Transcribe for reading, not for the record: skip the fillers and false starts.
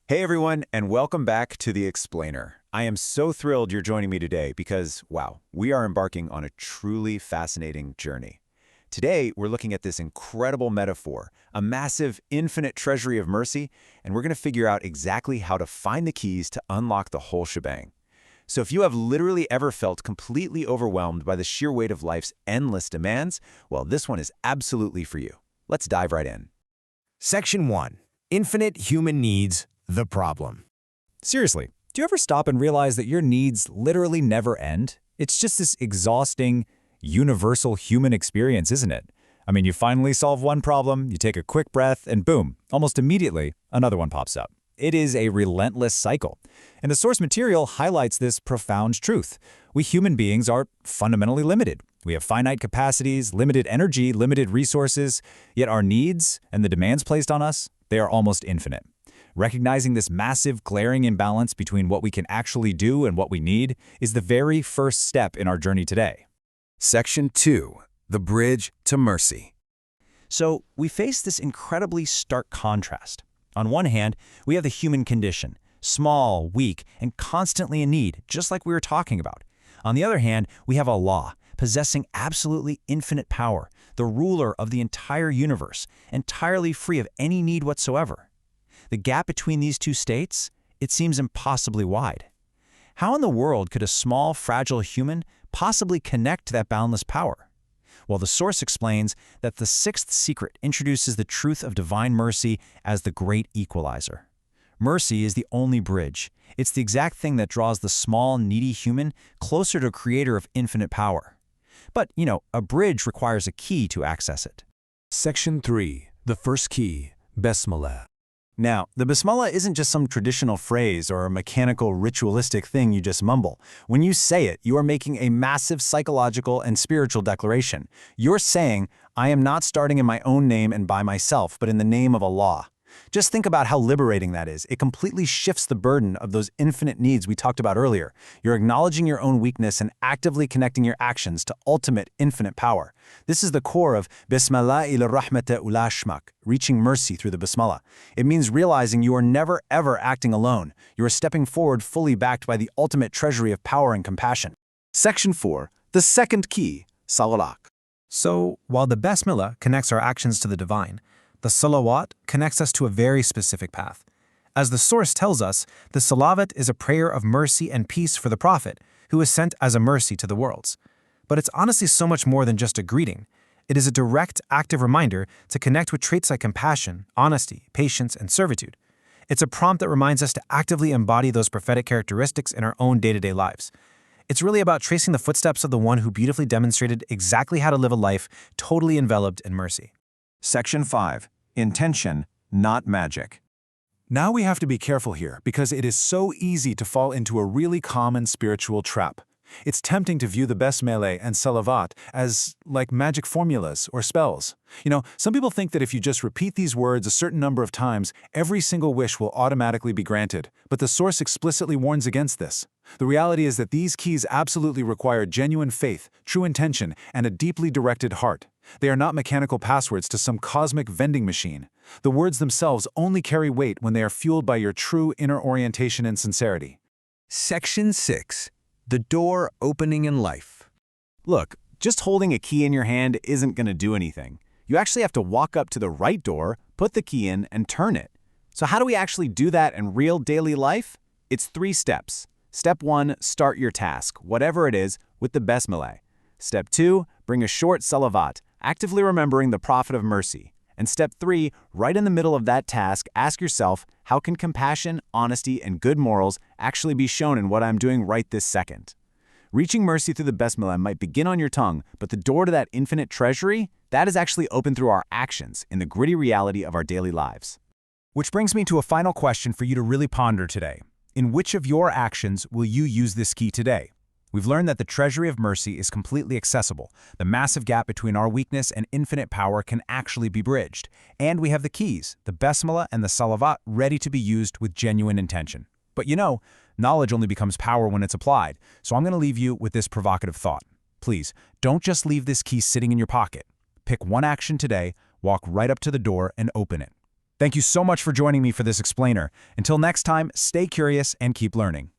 Hey everyone, and welcome back to The Explainer. I am so thrilled you're joining me today because, wow, we are embarking on a truly fascinating journey. Today, we're looking at this incredible metaphor, a massive, infinite treasury of mercy, and we're going to figure out exactly how to find the keys to unlock the whole shebang. So if you have literally ever felt completely overwhelmed by the sheer weight of life's endless demands, well, this one is absolutely for you. Let's dive right in. Section 1. Infinite Human Needs, the Problem. Seriously, do you ever stop and realize that your needs literally never end? It's just this exhausting, universal human experience, isn't it? I mean, you finally solve one problem, you take a quick breath, and boom, almost immediately, another one pops up. It is a relentless cycle. And the source material highlights this profound truth. We human beings are fundamentally limited. We have finite capacities, limited energy, limited resources, yet our needs and the demands placed on us, they are almost infinite. Recognizing this massive, glaring imbalance between what we can actually do and what we need is the very first step in our journey today. Section 2. The Bridge to Mercy. So, we face this incredibly stark contrast. On one hand, we have the human condition, small, weak, and constantly in need, just like we were talking about. On the other hand, we have Allah, possessing absolutely infinite power, the ruler of the entire universe, entirely free of any need whatsoever. The gap between these two states, it seems impossibly wide. How in the world could a small, fragile human possibly connect to that boundless power? Well, the source explains that the sixth secret introduces the truth of divine mercy as the great equalizer. Mercy is the only bridge. It's the exact thing that draws the small, needy human closer to a creator of infinite power. But, a bridge requires a key to access it. Section 3. The First Key, Bismillah. Now, the Bismillah isn't just some traditional phrase or a mechanical, ritualistic thing you just mumble. When you say it, you are making a massive psychological and spiritual declaration. You're saying, I am not starting in my own name and by myself, but in the name of Allah. Just think about how liberating that is. It completely shifts the burden of those infinite needs we talked about earlier. You're acknowledging your own weakness and actively connecting your actions to ultimate infinite power. This is the core of Bismillah ila rahmata ula shmak, reaching mercy through the Bismillah. It means realizing you are never ever acting alone. You are stepping forward fully backed by the ultimate treasury of power and compassion. Section 4. The second key, Salawat. So, while the Bismillah connects our actions to the divine, the Salawat connects us to a very specific path. As the source tells us, the Salawat is a prayer of mercy and peace for the Prophet, who is sent as a mercy to the worlds. But it's honestly so much more than just a greeting. It is a direct, active reminder to connect with traits like compassion, honesty, patience, and servitude. It's a prompt that reminds us to actively embody those prophetic characteristics in our own day-to-day lives. It's really about tracing the footsteps of the one who beautifully demonstrated exactly how to live a life totally enveloped in mercy. Section 5. Intention, not magic. Now we have to be careful here because it is so easy to fall into a really common spiritual trap. It's tempting to view the Bismillah and Salawat as like magic formulas or spells. Some people think that if you just repeat these words a certain number of times, every single wish will automatically be granted, but the source explicitly warns against this. The reality is that these keys absolutely require genuine faith, true intention, and a deeply directed heart. They are not mechanical passwords to some cosmic vending machine. The words themselves only carry weight when they are fueled by your true inner orientation and sincerity. Section 6. The Door Opening in Life. Look, just holding a key in your hand isn't going to do anything. You actually have to walk up to the right door, put the key in, and turn it. So how do we actually do that in real daily life? It's 3 steps. Step 1, start your task, whatever it is, with the Bismillah. Step 2, bring a short Salawat, actively remembering the Prophet of Mercy. And step 3, right in the middle of that task, ask yourself, how can compassion, honesty, and good morals actually be shown in what I'm doing right this second? Reaching mercy through the Bismillah might begin on your tongue, but the door to that infinite treasury, that is actually open through our actions in the gritty reality of our daily lives. Which brings me to a final question for you to really ponder today. In which of your actions will you use this key today? We've learned that the treasury of mercy is completely accessible. The massive gap between our weakness and infinite power can actually be bridged. And we have the keys, the Bismillah and the Salawat, ready to be used with genuine intention. But knowledge only becomes power when it's applied. So I'm going to leave you with this provocative thought. Please, don't just leave this key sitting in your pocket. Pick one action today, walk right up to the door, and open it. Thank you so much for joining me for this explainer. Until next time, stay curious and keep learning.